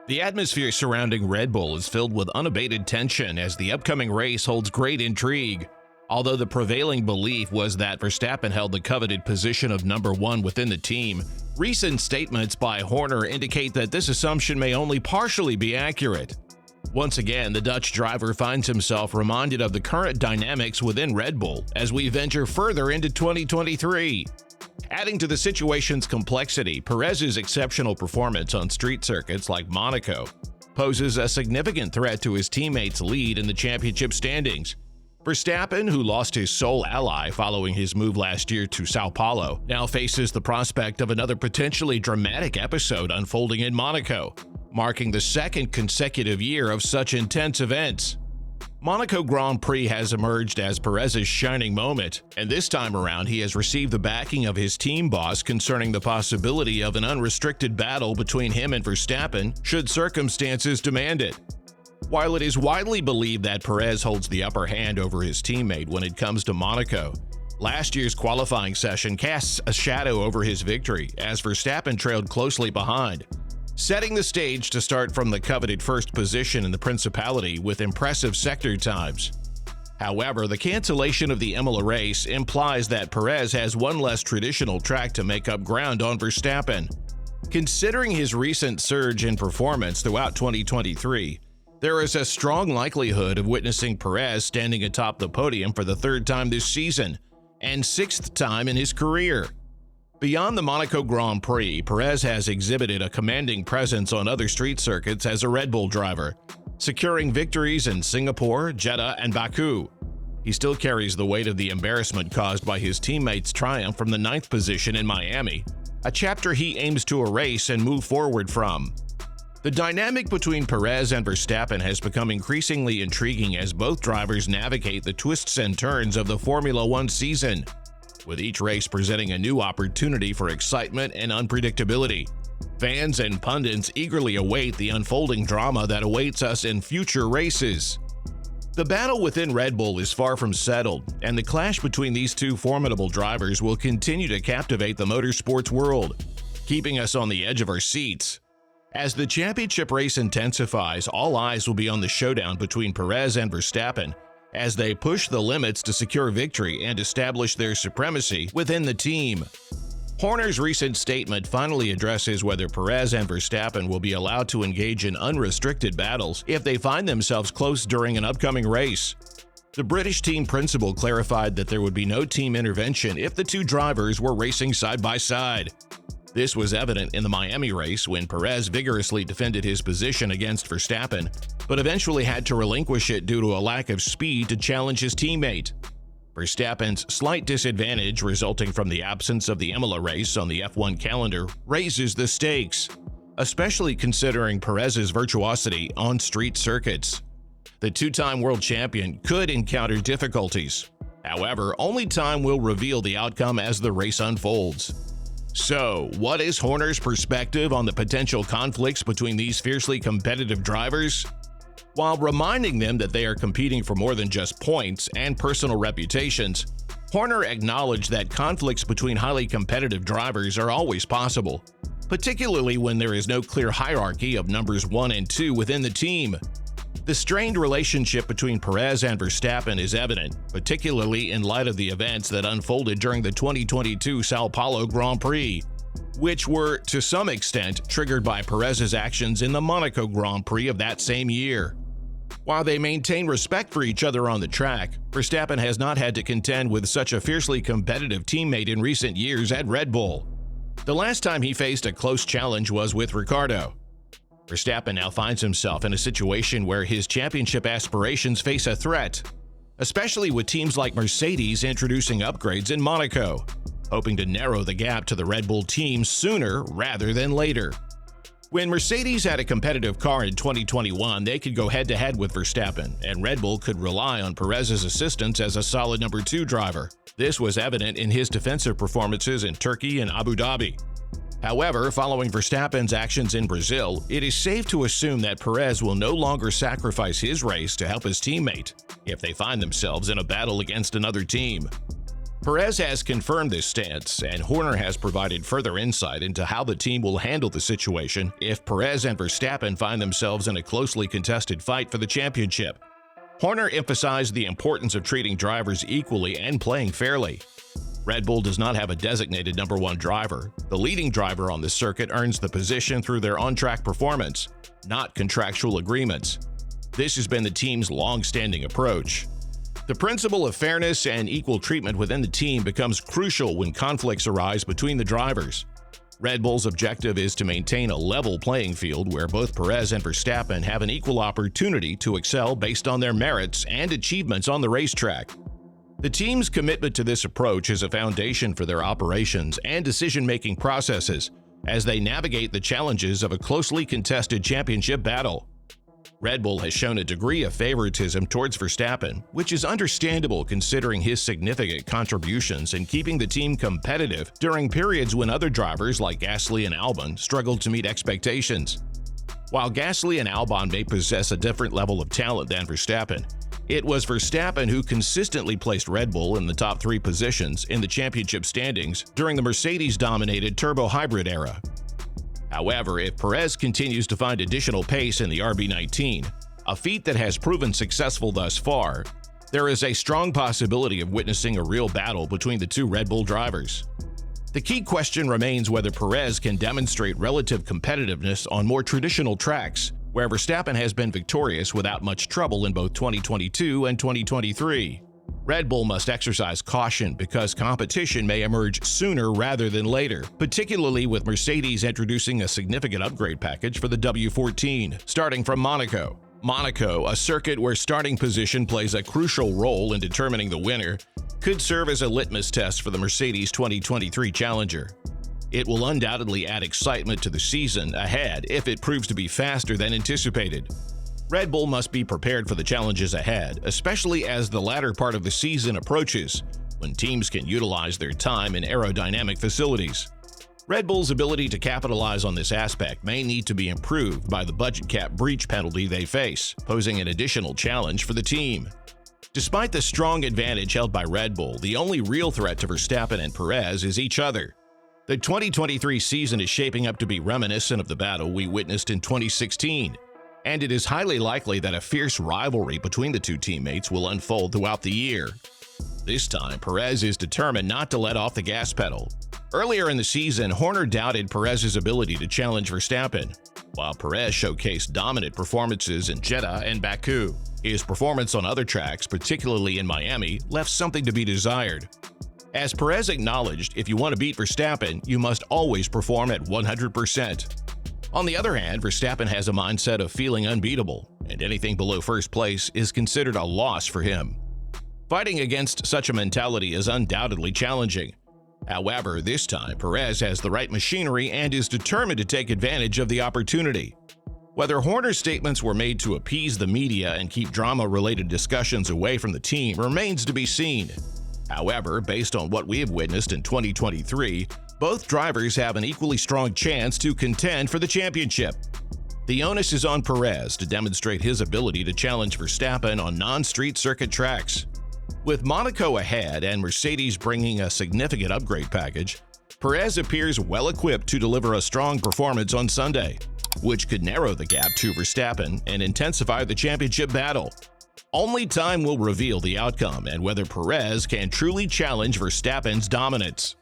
The atmosphere surrounding Red Bull is filled with unabated tension as the upcoming race holds great intrigue. Although the prevailing belief was that Verstappen held the coveted position of number one within the team, recent statements by Horner indicate that this assumption may only partially be accurate. Once again, the Dutch driver finds himself reminded of the current dynamics within Red Bull as we venture further into 2023. Adding to the situation's complexity, Perez's exceptional performance on street circuits like Monaco poses a significant threat to his teammates' lead in the championship standings. Verstappen, who lost his sole ally following his move last year to Sao Paolo, now faces the prospect of another potentially dramatic episode unfolding in Monaco, marking the second consecutive year of such intense events. Monaco Grand Prix has emerged as Perez's shining moment, and this time around he has received the backing of his team boss concerning the possibility of an unrestricted battle between him and Verstappen should circumstances demand it. While it is widely believed that Perez holds the upper hand over his teammate when it comes to Monaco, last year's qualifying session casts a shadow over his victory as Verstappen trailed closely behind, setting the stage to start from the coveted first position in the Principality with impressive sector times. However, the cancellation of the Imola race implies that Perez has one less traditional track to make up ground on Verstappen. Considering his recent surge in performance throughout 2023, there is a strong likelihood of witnessing Perez standing atop the podium for the third time this season and sixth time in his career. Beyond the Monaco Grand Prix, Perez has exhibited a commanding presence on other street circuits as a Red Bull driver, securing victories in Singapore, Jeddah, and Baku. He still carries the weight of the embarrassment caused by his teammates' triumph from the 9th position in Miami, a chapter he aims to erase and move forward from. The dynamic between Perez and Verstappen has become increasingly intriguing as both drivers navigate the twists and turns of the Formula One season, with each race presenting a new opportunity for excitement and unpredictability. Fans and pundits eagerly await the unfolding drama that awaits us in future races. The battle within Red Bull is far from settled, and the clash between these two formidable drivers will continue to captivate the motorsports world, keeping us on the edge of our seats. As the championship race intensifies, all eyes will be on the showdown between Perez and Verstappen as they push the limits to secure victory and establish their supremacy within the team. Horner's recent statement finally addresses whether Perez and Verstappen will be allowed to engage in unrestricted battles if they find themselves close during an upcoming race. The British team principal clarified that there would be no team intervention if the two drivers were racing side by side. This was evident in the Miami race when Perez vigorously defended his position against Verstappen, but eventually had to relinquish it due to a lack of speed to challenge his teammate. Verstappen's slight disadvantage resulting from the absence of the Imola race on the F1 calendar raises the stakes, especially considering Perez's virtuosity on street circuits. The two-time world champion could encounter difficulties. However, only time will reveal the outcome as the race unfolds. So, what is Horner's perspective on the potential conflicts between these fiercely competitive drivers? While reminding them that they are competing for more than just points and personal reputations, Horner acknowledged that conflicts between highly competitive drivers are always possible, particularly when there is no clear hierarchy of numbers 1 and 2 within the team. The strained relationship between Perez and Verstappen is evident, particularly in light of the events that unfolded during the 2022 Sao Paolo Grand Prix, which were, to some extent, triggered by Perez's actions in the Monaco Grand Prix of that same year. While they maintain respect for each other on the track, Verstappen has not had to contend with such a fiercely competitive teammate in recent years at Red Bull. The last time he faced a close challenge was with Ricciardo. Verstappen now finds himself in a situation where his championship aspirations face a threat, especially with teams like Mercedes introducing upgrades in Monaco, hoping to narrow the gap to the Red Bull team sooner rather than later. When Mercedes had a competitive car in 2021, they could go head-to-head with Verstappen, and Red Bull could rely on Perez's assistance as a solid number 2 driver. This was evident in his defensive performances in Turkey and Abu Dhabi. However, following Verstappen's actions in Brazil, it is safe to assume that Perez will no longer sacrifice his race to help his teammate if they find themselves in a battle against another team. Perez has confirmed this stance, and Horner has provided further insight into how the team will handle the situation if Perez and Verstappen find themselves in a closely contested fight for the championship. Horner emphasized the importance of treating drivers equally and playing fairly. Red Bull does not have a designated number one driver. The leading driver on the circuit earns the position through their on-track performance, not contractual agreements. This has been the team's long-standing approach. The principle of fairness and equal treatment within the team becomes crucial when conflicts arise between the drivers. Red Bull's objective is to maintain a level playing field where both Perez and Verstappen have an equal opportunity to excel based on their merits and achievements on the racetrack. The team's commitment to this approach is a foundation for their operations and decision-making processes as they navigate the challenges of a closely contested championship battle. Red Bull has shown a degree of favoritism towards Verstappen, which is understandable considering his significant contributions in keeping the team competitive during periods when other drivers like Gasly and Albon struggled to meet expectations. While Gasly and Albon may possess a different level of talent than Verstappen, it was Verstappen who consistently placed Red Bull in the top 3 positions in the championship standings during the Mercedes-dominated turbo hybrid era. However, if Perez continues to find additional pace in the RB19, a feat that has proven successful thus far, there is a strong possibility of witnessing a real battle between the two Red Bull drivers. The key question remains whether Perez can demonstrate relative competitiveness on more traditional tracks, where Verstappen has been victorious without much trouble in both 2022 and 2023. Red Bull must exercise caution because competition may emerge sooner rather than later, particularly with Mercedes introducing a significant upgrade package for the W14, starting from Monaco. Monaco, a circuit where starting position plays a crucial role in determining the winner, could serve as a litmus test for the Mercedes 2023 Challenger. It will undoubtedly add excitement to the season ahead if it proves to be faster than anticipated. Red Bull must be prepared for the challenges ahead, especially as the latter part of the season approaches, when teams can utilize their time in aerodynamic facilities. Red Bull's ability to capitalize on this aspect may need to be improved by the budget cap breach penalty they face, posing an additional challenge for the team. Despite the strong advantage held by Red Bull, the only real threat to Verstappen and Perez is each other. The 2023 season is shaping up to be reminiscent of the battle we witnessed in 2016. And it is highly likely that a fierce rivalry between the two teammates will unfold throughout the year. This time, Perez is determined not to let off the gas pedal. Earlier in the season, Horner doubted Perez's ability to challenge Verstappen, while Perez showcased dominant performances in Jeddah and Baku. His performance on other tracks, particularly in Miami, left something to be desired. As Perez acknowledged, if you want to beat Verstappen, you must always perform at 100%. On the other hand, Verstappen has a mindset of feeling unbeatable, and anything below first place is considered a loss for him. Fighting against such a mentality is undoubtedly challenging. However, this time, Perez has the right machinery and is determined to take advantage of the opportunity. Whether Horner's statements were made to appease the media and keep drama-related discussions away from the team remains to be seen. However, based on what we have witnessed in 2023, both drivers have an equally strong chance to contend for the championship. The onus is on Perez to demonstrate his ability to challenge Verstappen on non-street circuit tracks. With Monaco ahead and Mercedes bringing a significant upgrade package, Perez appears well-equipped to deliver a strong performance on Sunday, which could narrow the gap to Verstappen and intensify the championship battle. Only time will reveal the outcome and whether Perez can truly challenge Verstappen's dominance.